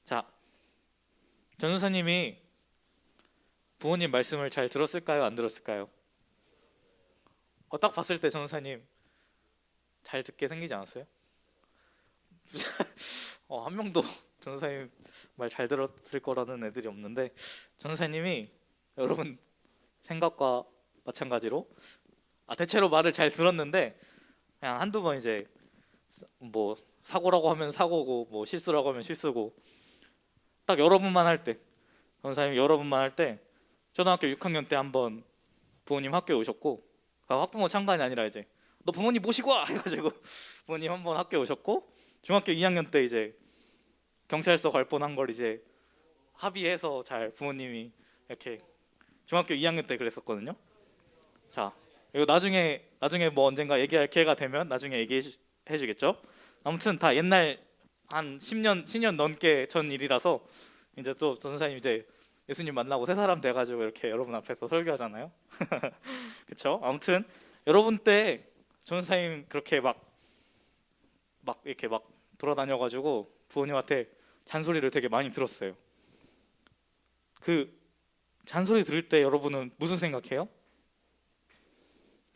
자, 전도사님이 부모님 말씀을 잘 들었을까요? 안 들었을까요? 딱 봤을 때 전도사님 잘 듣게 생기지 않았어요? 한 명도 전도사님 말 잘 들었을 거라는 애들이 없는데 전도사님이 여러분 생각과 마찬가지로 대체로 말을 잘 들었는데 그냥 한두 번 이제 뭐 사고라고 하면 사고고 뭐 실수라고 하면 실수고 딱 여러분만 할 때 전도사님이 여러분만 할 때 초등학교 6학년 때 한번 부모님 학교에 오셨고 학부모 참관이 아니라 이제 너 부모님 모시고 와 해가지고 부모님 한번 학교에 오셨고 중학교 2학년 때 이제 경찰서 갈 뻔한 걸 이제 합의해서 잘 부모님이 이렇게 중학교 2학년 때 그랬었거든요. 자, 이거 나중에 뭐 언젠가 얘기할 기회가 되면 나중에 얘기해 주겠죠. 아무튼 다 옛날 한 10년 넘게 전 일이라서 이제 또 전도사님 이제 예수님 만나고 새 사람 돼가지고 이렇게 여러분 앞에서 설교하잖아요. 그쵸? 아무튼 여러분 때 전도사님 그렇게 막 이렇게 막 돌아다녀가지고 부모님한테 잔소리를 되게 많이 들었어요. 그 잔소리 들을 때 여러분은 무슨 생각해요?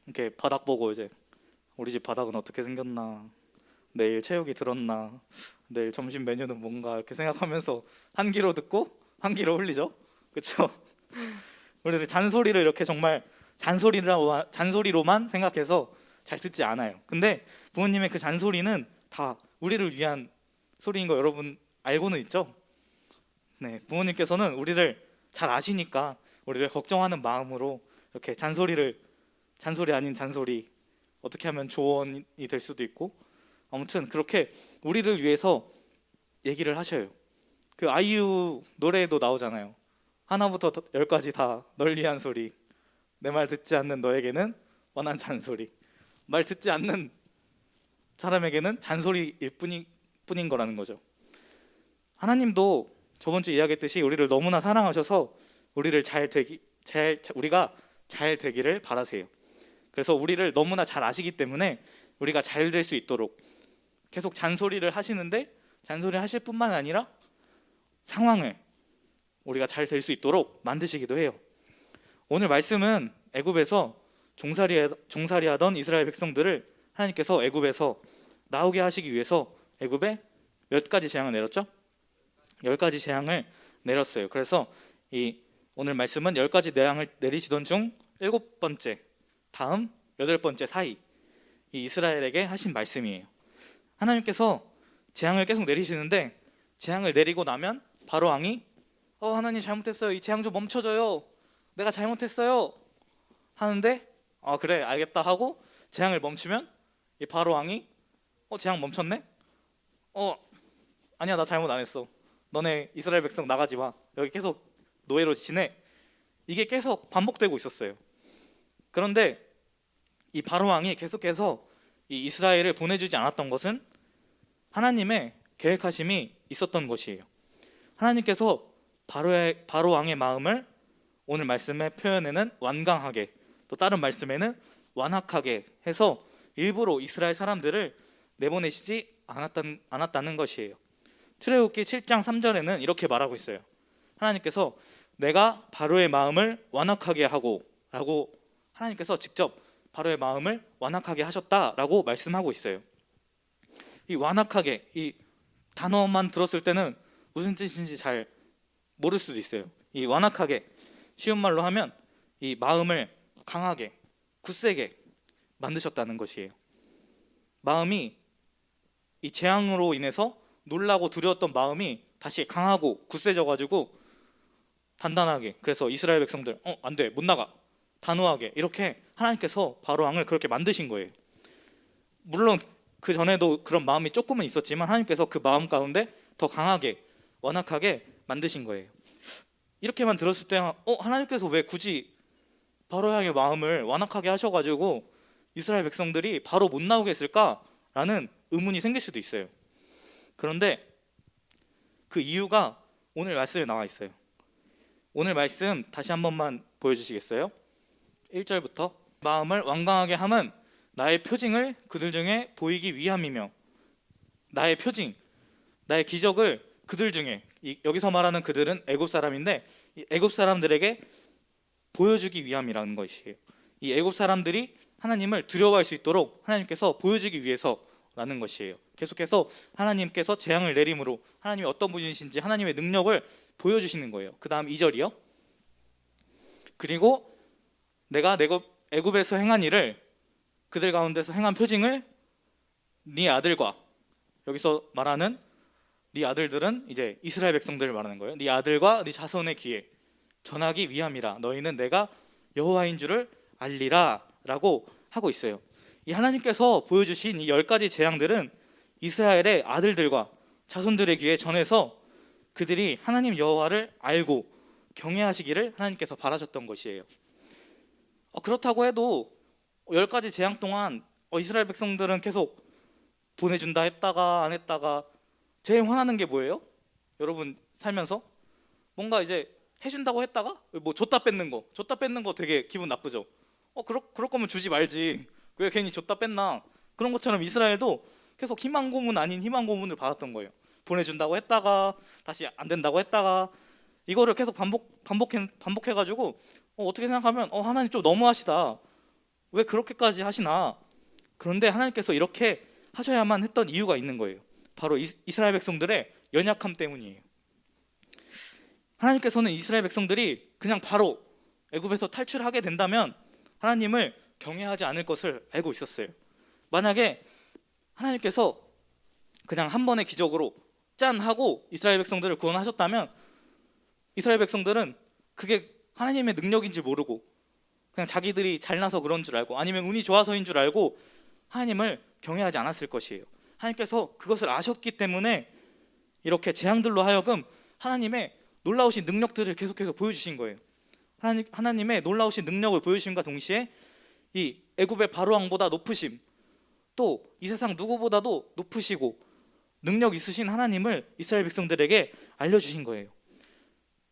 이렇게 바닥 보고 이제 우리 집 바닥은 어떻게 생겼나, 내일 체육이 들었나, 내일 점심 메뉴는 뭔가 이렇게 생각하면서 한 귀로 듣고 한 귀로 흘리죠. 그렇죠? 우리들 잔소리를 이렇게 정말 잔소리로만 생각해서 잘 듣지 않아요. 근데 부모님의 그 잔소리는 다 우리를 위한 소리인 거 여러분 알고는 있죠? 네, 부모님께서는 우리를 잘 아시니까 우리를 걱정하는 마음으로 이렇게 잔소리 아닌 잔소리 어떻게 하면 조언이 될 수도 있고 아무튼 그렇게 우리를 위해서 얘기를 하셔요. 그 아이유 노래에도 나오잖아요. 하나부터 열까지 다 널 위한 소리. 내 말 듣지 않는 너에게는 원한 잔소리. 말 듣지 않는 사람에게는 잔소리일 뿐인 거라는 거죠. 하나님도 저번 주 이야기했듯이 우리를 너무나 사랑하셔서 우리가 잘 되기를 바라세요. 그래서 우리를 너무나 잘 아시기 때문에 우리가 잘 될 수 있도록 계속 잔소리를 하시는데 잔소리 하실 뿐만 아니라 상황을 우리가 잘 될 수 있도록 만드시기도 해요. 오늘 말씀은 애굽에서 종살이하던 이스라엘 백성들을 하나님께서 애굽에서 나오게 하시기 위해서 애굽에 몇 가지 재앙을 내렸죠? 10가지 재앙을 내렸어요. 그래서 이 오늘 말씀은 10가지 재앙을 내리시던 중 7번째, 다음 8번째 사이 이 이스라엘에게 하신 말씀이에요. 하나님께서 재앙을 계속 내리시는데 재앙을 내리고 나면 바로 왕이 하나님 잘못했어요. 이 재앙 좀 멈춰줘요. 내가 잘못했어요. 하는데 그래 알겠다 하고 재앙을 멈추면 이 바로 왕이 재앙 멈췄네? 아니야 나 잘못 안 했어. 너네 이스라엘 백성 나가지 마. 여기 계속 노예로 지내. 이게 계속 반복되고 있었어요. 그런데 이 바로 왕이 계속해서 이 이스라엘을 보내주지 않았던 것은 하나님의 계획하심이 있었던 것이에요. 하나님께서 바로 왕의 마음을 오늘 말씀의 표현에는 완강하게 또 다른 말씀에는 완악하게 해서 일부러 이스라엘 사람들을 내보내시지 않았다는 것이에요. 출애굽기 7장 3절에는 이렇게 말하고 있어요. 하나님께서 내가 바로의 마음을 완악하게 하고 라고 하나님께서 직접 바로의 마음을 완악하게 하셨다라고 말씀하고 있어요. 이 완악하게 이 단어만 들었을 때는 무슨 뜻인지 잘 모를 수도 있어요. 이 완악하게 쉬운 말로 하면 이 마음을 강하게 굳세게 만드셨다는 것이에요. 마음이 이 재앙으로 인해서 놀라고 두려웠던 마음이 다시 강하고 굳세져 가지고 단단하게 그래서 이스라엘 백성들 안 돼 못 나가 단호하게 이렇게 하나님께서 바로 왕을 그렇게 만드신 거예요. 물론 그 전에도 그런 마음이 조금은 있었지만 하나님께서 그 마음 가운데 더 강하게 완악하게 만드신 거예요. 이렇게만 들었을 때 하나님께서 왜 굳이 바로 왕의 마음을 완악하게 하셔가지고 이스라엘 백성들이 바로 못 나오게 했을까라는 의문이 생길 수도 있어요. 그런데 그 이유가 오늘 말씀에 나와 있어요. 오늘 말씀 다시 한 번만 보여주시겠어요? 1절부터 마음을 완강하게 함은 나의 표징을 그들 중에 보이기 위함이며 나의 표징, 나의 기적을 그들 중에 여기서 말하는 그들은 애굽 사람인데 이 애굽 사람들에게 보여주기 위함이라는 것이에요. 이 애굽 사람들이 하나님을 두려워할 수 있도록 하나님께서 보여주기 위해서라는 것이에요. 계속해서 하나님께서 재앙을 내림으로 하나님이 어떤 분이신지 하나님의 능력을 보여주시는 거예요. 그 다음 2절이요. 그리고 내가 애굽에서 행한 일을 그들 가운데서 행한 표징을 네 아들과, 여기서 말하는 네 아들들은 이제 이스라엘 백성들을 말하는 거예요. 네 아들과 네 자손의 귀에 전하기 위함이라. 너희는 내가 여호와인 줄을 알리라 라고 하고 있어요. 이 하나님께서 보여주신 이 10가지 재앙들은 이스라엘의 아들들과 자손들의 귀에 전해서 그들이 하나님 여호와를 알고 경외하시기를 하나님께서 바라셨던 것이에요. 그렇다고 해도 10가지 재앙 동안 이스라엘 백성들은 계속 보내준다 했다가 안 했다가, 제일 화나는 게 뭐예요? 여러분 살면서 뭔가 이제 해준다고 했다가 뭐 줬다 뺏는 거 되게 기분 나쁘죠. 그럴 거면 주지 말지, 왜 괜히 줬다 뺐나. 그런 것처럼 이스라엘도 계속 희망 고문 아닌 희망 고문을 받았던 거예요. 보내준다고 했다가 다시 안 된다고 했다가, 이거를 계속 반복해가지고 어떻게 생각하면 하나님 좀 너무하시다, 왜 그렇게까지 하시나. 그런데 하나님께서 이렇게 하셔야만 했던 이유가 있는 거예요. 바로 이스라엘 백성들의 연약함 때문이에요. 하나님께서는 이스라엘 백성들이 그냥 바로 애굽에서 탈출하게 된다면 하나님을 경외하지 않을 것을 알고 있었어요. 만약에 하나님께서 그냥 한 번의 기적으로 짠 하고 이스라엘 백성들을 구원하셨다면 이스라엘 백성들은 그게 하나님의 능력인지 모르고 그냥 자기들이 잘나서 그런 줄 알고 아니면 운이 좋아서인 줄 알고 하나님을 경외하지 않았을 것이에요. 하나님께서 그것을 아셨기 때문에 이렇게 재앙들로 하여금 하나님의 놀라우신 능력들을 계속해서 보여주신 거예요. 하나님의 놀라우신 능력을 보여주심과 동시에 이 애굽의 바로 왕보다 높으심, 또 이 세상 누구보다도 높으시고 능력 있으신 하나님을 이스라엘 백성들에게 알려주신 거예요.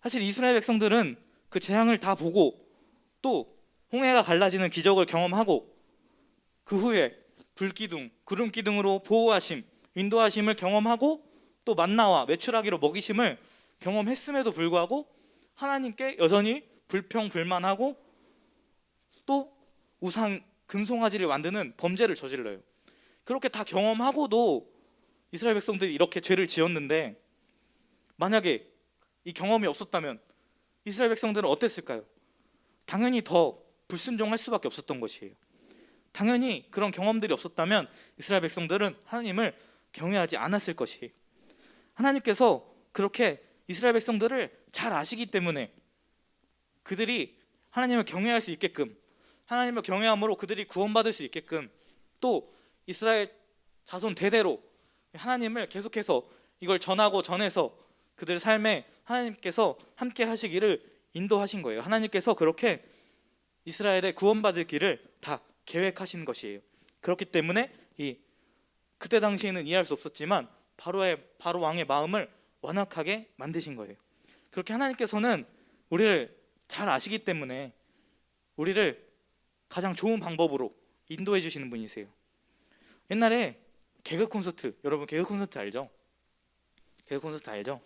사실 이스라엘 백성들은 그 재앙을 다 보고 또 홍해가 갈라지는 기적을 경험하고 그 후에 불기둥, 구름기둥으로 보호하심, 인도하심을 경험하고 또 만나와 메추라기로 먹이심을 경험했음에도 불구하고 하나님께 여전히 불평불만하고 또 우상 금송아지를 만드는 범죄를 저질러요. 그렇게 다 경험하고도 이스라엘 백성들이 이렇게 죄를 지었는데, 만약에 이 경험이 없었다면 이스라엘 백성들은 어땠을까요? 당연히 더 불순종할 수밖에 없었던 것이에요. 당연히 그런 경험들이 없었다면 이스라엘 백성들은 하나님을 경외하지 않았을 것이에요. 하나님께서 그렇게 이스라엘 백성들을 잘 아시기 때문에 그들이 하나님을 경외할 수 있게끔, 하나님을 경외함으로 그들이 구원받을 수 있게끔, 또 이스라엘 자손 대대로 하나님을 계속해서 이걸 전해서 그들 삶에 하나님께서 함께 하시기를 인도하신 거예요. 하나님께서 그렇게 이스라엘의 구원받을 길을 다 계획하신 것이에요. 그렇기 때문에 그때 당시에는 이해할 수 없었지만 바로 왕의 마음을 완악하게 만드신 거예요. 그렇게 하나님께서는 우리를 잘 아시기 때문에 우리를 가장 좋은 방법으로 인도해 주시는 분이세요. 옛날에 개그 콘서트, 여러분 개그 콘서트 알죠? 개그 콘서트 알죠?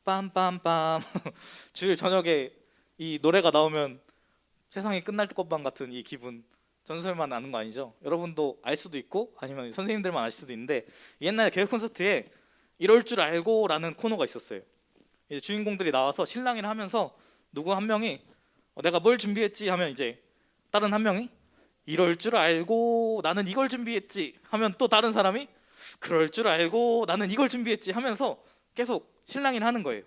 빰빰빰 주일 저녁에 이 노래가 나오면 세상이 끝날 것만 같은 이 기분, 전설만 아는 거 아니죠? 여러분도 알 수도 있고 아니면 선생님들만 알 수도 있는데, 옛날에 개그 콘서트에 이럴 줄 알고 라는 코너가 있었어요. 이제 주인공들이 나와서 실랑이를 하면서 누구 한 명이 내가 뭘 준비했지 하면 이제 다른 한 명이 이럴 줄 알고 나는 이걸 준비했지 하면 또 다른 사람이 그럴 줄 알고 나는 이걸 준비했지 하면서 계속 실랑이를 하는 거예요.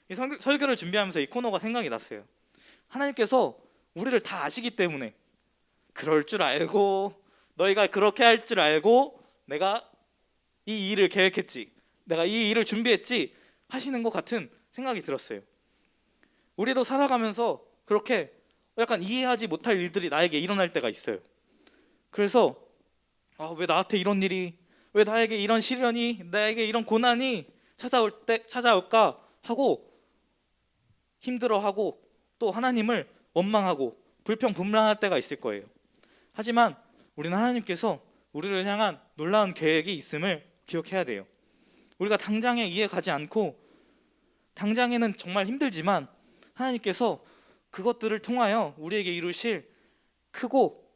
이 설교를 준비하면서 이 코너가 생각이 났어요. 하나님께서 우리를 다 아시기 때문에 그럴 줄 알고 너희가 그렇게 할 줄 알고 내가 이 일을 계획했지, 내가 이 일을 준비했지 하시는 것 같은 생각이 들었어요. 우리도 살아가면서 그렇게 약간 이해하지 못할 일들이 나에게 일어날 때가 있어요. 그래서 왜 나한테 이런 일이, 왜 나에게 이런 시련이, 나에게 이런 고난이 찾아올까 하고 힘들어하고 또 하나님을 원망하고 불평불만할 때가 있을 거예요. 하지만 우리는 하나님께서 우리를 향한 놀라운 계획이 있음을 기억해야 돼요. 우리가 당장에 이해 가지 않고 당장에는 정말 힘들지만 하나님께서 그것들을 통하여 우리에게 이루실 크고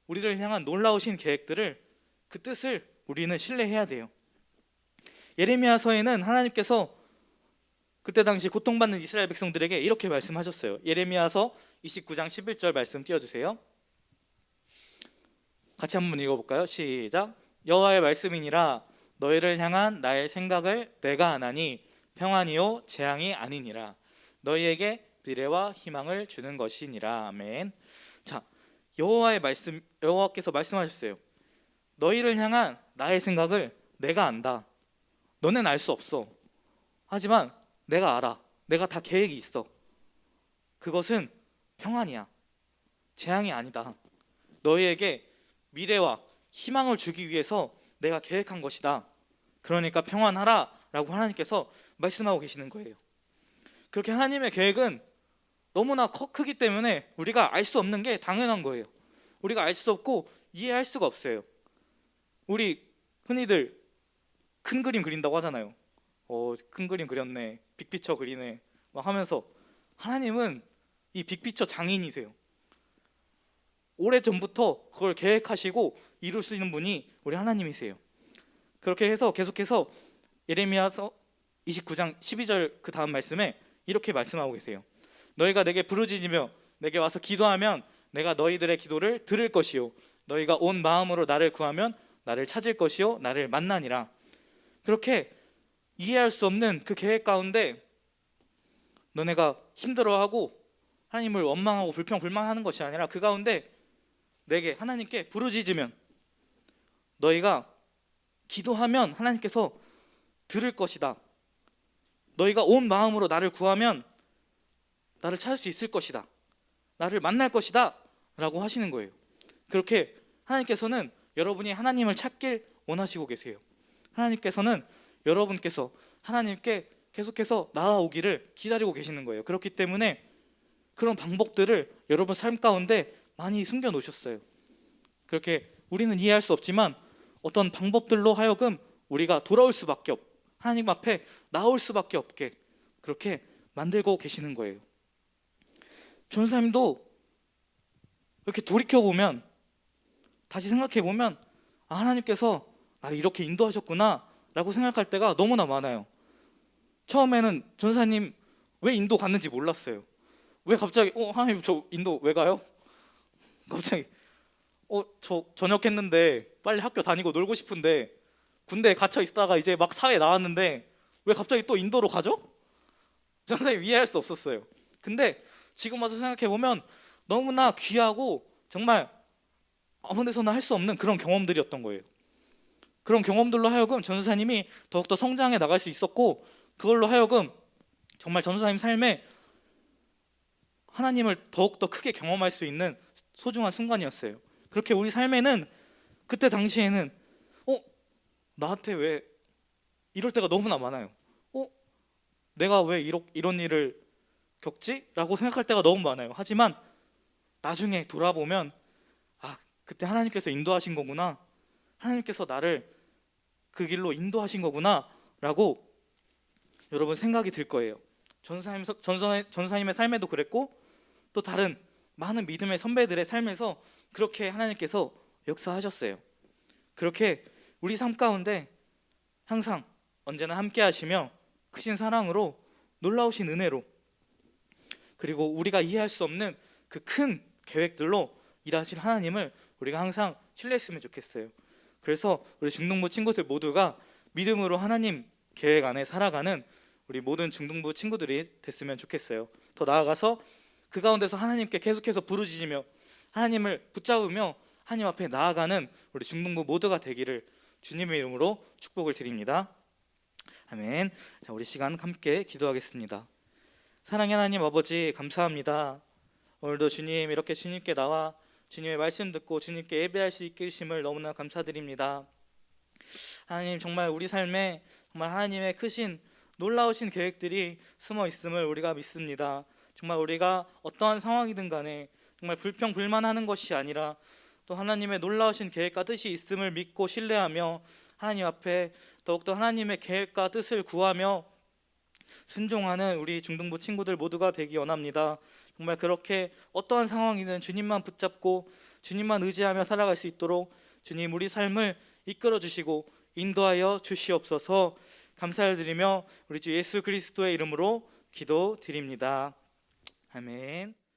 우리를 향한 놀라우신 계획들을, 그 뜻을 우리는 신뢰해야 돼요. 예레미야서에는 하나님께서 그때 당시 고통받는 이스라엘 백성들에게 이렇게 말씀하셨어요. 예레미야서 29장 11절 말씀 띄워주세요. 같이 한번 읽어볼까요? 시작. 여호와의 말씀이니라. 너희를 향한 나의 생각을 내가 아나니 평안이요 재앙이 아니니라. 너희에게 미래와 희망을 주는 것이니라. 아멘. 자, 여호와께서 말씀하셨어요. 너희를 향한 나의 생각을 내가 안다. 너는 알 수 없어. 하지만 내가 알아. 내가 다 계획이 있어. 그것은 평안이야. 재앙이 아니다. 너희에게 미래와 희망을 주기 위해서 내가 계획한 것이다. 그러니까 평안하라 라고 하나님께서 말씀하고 계시는 거예요. 그렇게 하나님의 계획은 너무나 크기 때문에 우리가 알 수 없는 게 당연한 거예요. 우리가 알 수 없고 이해할 수가 없어요. 우리 흔히들 큰 그림 그린다고 하잖아요. 큰 그림 그렸네, 빅피처 그리네 막 하면서, 하나님은 이 빅피처 장인이세요. 오래전부터 그걸 계획하시고 이룰 수 있는 분이 우리 하나님이세요. 그렇게 해서 계속해서 예레미야서 29장 12절 그 다음 말씀에 이렇게 말씀하고 계세요. 너희가 내게 부르짖으며 내게 와서 기도하면 내가 너희들의 기도를 들을 것이요 너희가 온 마음으로 나를 구하면 나를 찾을 것이요 나를 만나니라. 그렇게 이해할 수 없는 그 계획 가운데 너네가 힘들어하고 하나님을 원망하고 불평불만하는 것이 아니라 그 가운데 내게 하나님께 부르짖으면, 너희가 기도하면 하나님께서 들을 것이다. 너희가 온 마음으로 나를 구하면 나를 찾을 수 있을 것이다. 나를 만날 것이다 라고 하시는 거예요. 그렇게 하나님께서는 여러분이 하나님을 찾길 원하시고 계세요. 하나님께서는 여러분께서 하나님께 계속해서 나아오기를 기다리고 계시는 거예요. 그렇기 때문에 그런 방법들을 여러분 삶 가운데 많이 숨겨 놓으셨어요. 그렇게 우리는 이해할 수 없지만 어떤 방법들로 하여금 우리가 돌아올 수밖에 하나님 앞에 나올 수밖에 없게 그렇게 만들고 계시는 거예요. 전사님도 이렇게 돌이켜보면, 다시 생각해보면, 하나님께서 나를 이렇게 인도하셨구나 라고 생각할 때가 너무나 많아요. 처음에는 전사님 왜 인도 갔는지 몰랐어요. 왜 갑자기 하나님 저 인도 왜 가요? 갑자기 저 전역했는데 빨리 학교 다니고 놀고 싶은데 군대에 갇혀 있다가 이제 막 사회에 나왔는데 왜 갑자기 또 인도로 가죠? 전사님 이해할 수 없었어요. 근데 지금 와서 생각해보면 너무나 귀하고 정말 아무 데서나 할 수 없는 그런 경험들이었던 거예요. 그런 경험들로 하여금 전도사님이 더욱더 성장해 나갈 수 있었고, 그걸로 하여금 정말 전도사님 삶에 하나님을 더욱더 크게 경험할 수 있는 소중한 순간이었어요. 그렇게 우리 삶에는 그때 당시에는 나한테 왜 이럴 때가 너무나 많아요. 내가 왜 이런 일을 겪지? 라고 생각할 때가 너무 많아요. 하지만 나중에 돌아보면 그때 하나님께서 인도하신 거구나, 하나님께서 나를 그 길로 인도하신 거구나 라고 여러분 생각이 들 거예요. 전사님의 삶에도 그랬고, 또 다른 많은 믿음의 선배들의 삶에서 그렇게 하나님께서 역사하셨어요. 그렇게 우리 삶 가운데 항상 언제나 함께 하시며 크신 사랑으로, 놀라우신 은혜로, 그리고 우리가 이해할 수 없는 그 큰 계획들로 일하실 하나님을 우리가 항상 신뢰했으면 좋겠어요. 그래서 우리 중등부 친구들 모두가 믿음으로 하나님 계획 안에 살아가는 우리 모든 중등부 친구들이 됐으면 좋겠어요. 더 나아가서 그 가운데서 하나님께 계속해서 부르짖으며 하나님을 붙잡으며 하나님 앞에 나아가는 우리 중등부 모두가 되기를 주님의 이름으로 축복을 드립니다. 아멘. 자, 우리 시간 함께 기도하겠습니다. 사랑의 하나님 아버지, 감사합니다. 오늘도 주님 이렇게 주님께 나와 주님의 말씀 듣고 주님께 예배할 수 있게 해주심을 너무나 감사드립니다. 하나님, 정말 우리 삶에 정말 하나님의 크신 놀라우신 계획들이 숨어 있음을 우리가 믿습니다. 정말 우리가 어떠한 상황이든 간에 정말 불평불만하는 것이 아니라 또 하나님의 놀라우신 계획과 뜻이 있음을 믿고 신뢰하며 하나님 앞에 더욱더 하나님의 계획과 뜻을 구하며 순종하는 우리 중등부 친구들 모두가 되기 원합니다. 정말 그렇게 어떠한 상황이든 주님만 붙잡고 주님만 의지하며 살아갈 수 있도록 주님 우리 삶을 이끌어 주시고 인도하여 주시옵소서. 감사를 드리며 우리 주 예수 그리스도의 이름으로 기도드립니다. 아멘.